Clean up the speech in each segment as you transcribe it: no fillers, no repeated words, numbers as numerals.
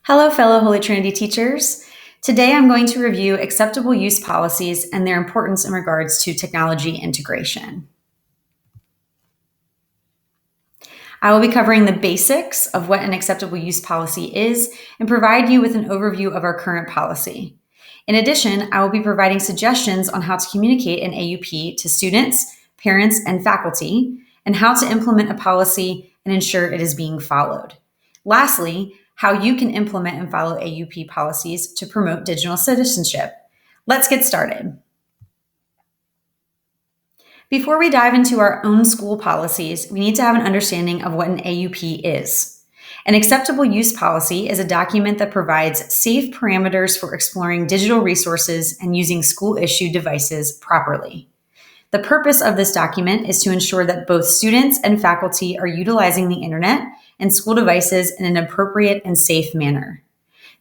Hello, fellow Holy Trinity teachers. Today I'm going to review acceptable use policies and their importance in regards to technology integration. I will be covering the basics of what an acceptable use policy is and provide you with an overview of our current policy. In addition, I will be providing suggestions on how to communicate an AUP to students, parents, and faculty, and how to implement a policy and ensure it is being followed. Lastly, how you can implement and follow AUP policies to promote digital citizenship. Let's get started. Before we dive into our own school policies, we need to have an understanding of what an AUP is. An acceptable use policy is a document that provides safe parameters for exploring digital resources and using school-issued devices properly. The purpose of this document is to ensure that both students and faculty are utilizing the internet and school devices in an appropriate and safe manner.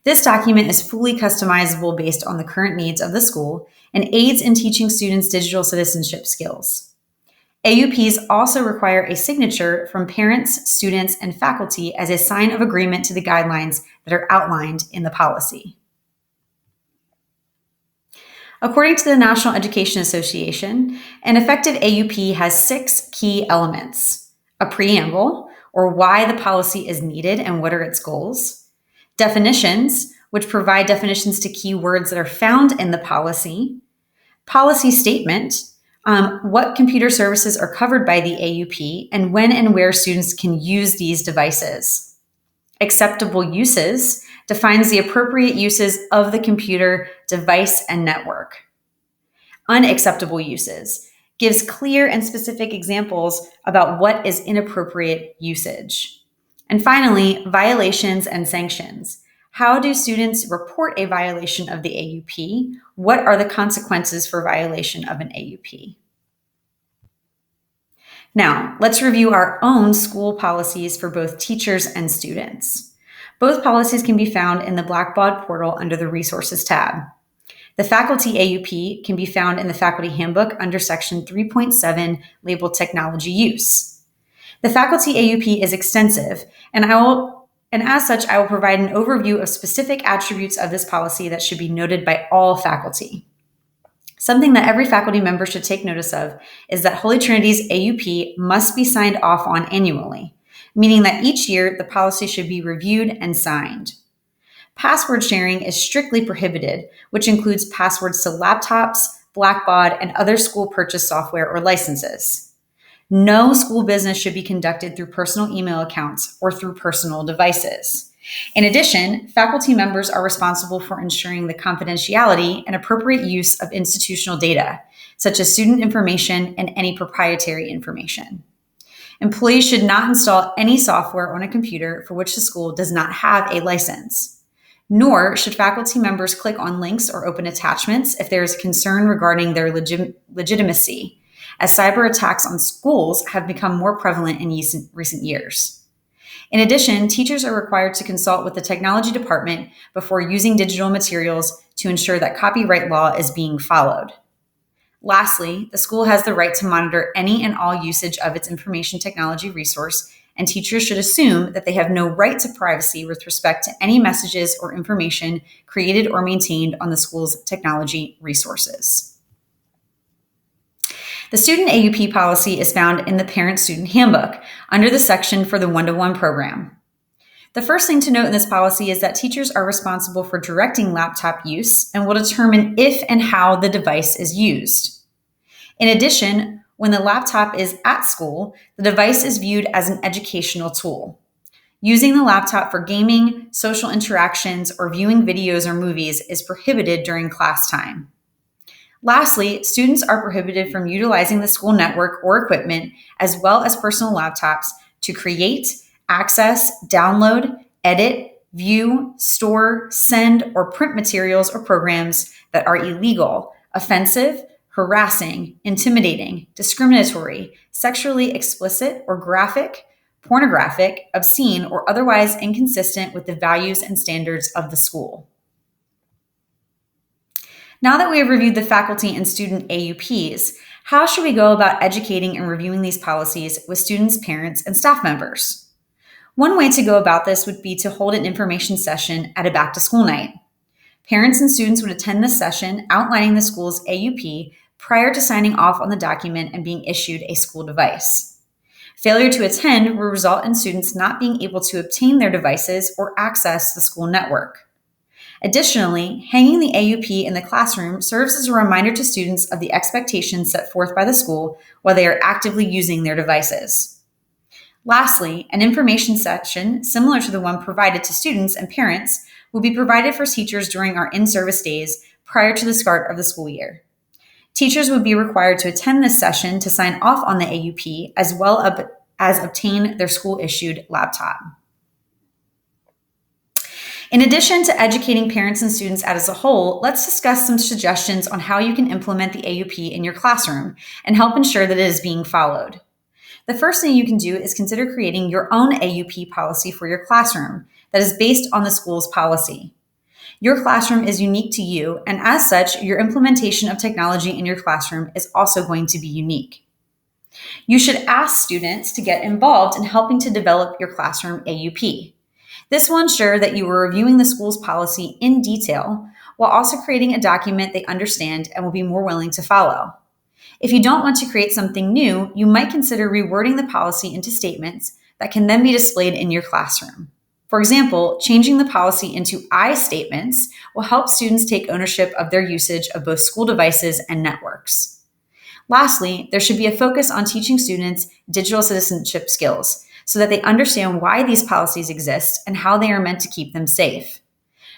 This document is fully customizable based on the current needs of the school and aids in teaching students digital citizenship skills. AUPs also require a signature from parents, students, and faculty as a sign of agreement to the guidelines that are outlined in the policy. According to the National Education Association, an effective AUP has 6 key elements: a preamble, or why the policy is needed and what are its goals; definitions, which provide definitions to key words that are found in the policy; policy statement, what computer services are covered by the AUP and when and where students can use these devices; acceptable uses, defines the appropriate uses of the computer, device, and network; unacceptable uses, gives clear and specific examples about what is inappropriate usage; and finally, violations and sanctions. How do students report a violation of the AUP? What are the consequences for violation of an AUP? Now, let's review our own school policies for both teachers and students. Both policies can be found in the Blackbaud portal under the Resources tab. The faculty AUP can be found in the Faculty Handbook under Section 3.7, labeled Technology Use. The faculty AUP is extensive, and as such, I will provide an overview of specific attributes of this policy that should be noted by all faculty. Something that every faculty member should take notice of is that Holy Trinity's AUP must be signed off on annually, meaning that each year the policy should be reviewed and signed. Password sharing is strictly prohibited, which includes passwords to laptops, Blackbaud, and other school purchase software or licenses. No school business should be conducted through personal email accounts or through personal devices. In addition, faculty members are responsible for ensuring the confidentiality and appropriate use of institutional data, such as student information and any proprietary information. Employees should not install any software on a computer for which the school does not have a license. Nor should faculty members click on links or open attachments if there is concern regarding their legitimacy, as cyber attacks on schools have become more prevalent in recent years. In addition, teachers are required to consult with the technology department before using digital materials to ensure that copyright law is being followed. Lastly, the school has the right to monitor any and all usage of its information technology resource, and teachers should assume that they have no right to privacy with respect to any messages or information created or maintained on the school's technology resources. The student AUP policy is found in the Parent-Student Handbook under the section for the one-to-one program. The first thing to note in this policy is that teachers are responsible for directing laptop use and will determine if and how the device is used. In addition, when the laptop is at school, the device is viewed as an educational tool. Using the laptop for gaming, social interactions, or viewing videos or movies is prohibited during class time. Lastly, students are prohibited from utilizing the school network or equipment, as well as personal laptops, to create, access, download, edit, view, store, send, or print materials or programs that are illegal, offensive, harassing, intimidating, discriminatory, sexually explicit or graphic, pornographic, obscene, or otherwise inconsistent with the values and standards of the school. Now that we have reviewed the faculty and student AUPs, how should we go about educating and reviewing these policies with students, parents, and staff members? One way to go about this would be to hold an information session at a back-to-school night. Parents and students would attend this session outlining the school's AUP prior to signing off on the document and being issued a school device. Failure to attend will result in students not being able to obtain their devices or access the school network. Additionally, hanging the AUP in the classroom serves as a reminder to students of the expectations set forth by the school while they are actively using their devices. Lastly, an information session similar to the one provided to students and parents will be provided for teachers during our in-service days prior to the start of the school year. Teachers would be required to attend this session to sign off on the AUP as well as obtain their school-issued laptop. In addition to educating parents and students as a whole, let's discuss some suggestions on how you can implement the AUP in your classroom and help ensure that it is being followed. The first thing you can do is consider creating your own AUP policy for your classroom that is based on the school's policy. Your classroom is unique to you, and as such, your implementation of technology in your classroom is also going to be unique. You should ask students to get involved in helping to develop your classroom AUP. This will ensure that you are reviewing the school's policy in detail while also creating a document they understand and will be more willing to follow. If you don't want to create something new, you might consider rewording the policy into statements that can then be displayed in your classroom. For example, changing the policy into I statements will help students take ownership of their usage of both school devices and networks. Lastly, there should be a focus on teaching students digital citizenship skills so that they understand why these policies exist and how they are meant to keep them safe.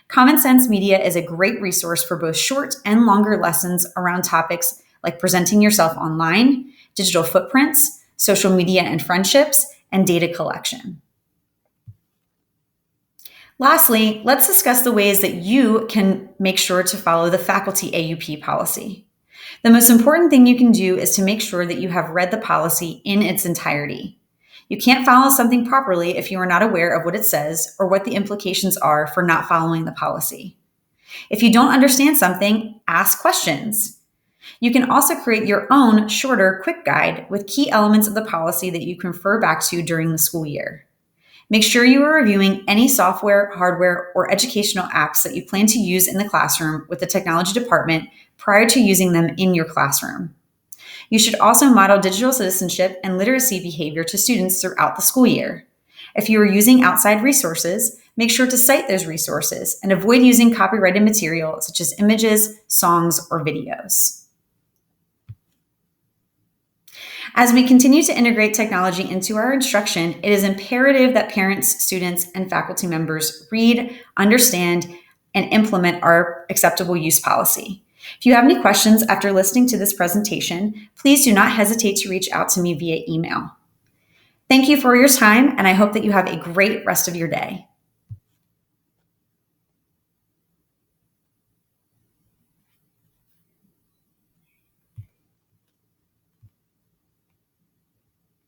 Common Sense Media is a great resource for both short and longer lessons around topics like presenting yourself online, digital footprints, social media and friendships, and data collection. Lastly, let's discuss the ways that you can make sure to follow the faculty AUP policy. The most important thing you can do is to make sure that you have read the policy in its entirety. You can't follow something properly if you are not aware of what it says or what the implications are for not following the policy. If you don't understand something, ask questions. You can also create your own shorter, quick guide with key elements of the policy that you can refer back to during the school year. Make sure you are reviewing any software, hardware, or educational apps that you plan to use in the classroom with the technology department prior to using them in your classroom. You should also model digital citizenship and literacy behavior to students throughout the school year. If you are using outside resources, make sure to cite those resources and avoid using copyrighted material such as images, songs, or videos. As we continue to integrate technology into our instruction, it is imperative that parents, students, and faculty members read, understand, and implement our acceptable use policy. If you have any questions after listening to this presentation, please do not hesitate to reach out to me via email. Thank you for your time, and I hope that you have a great rest of your day.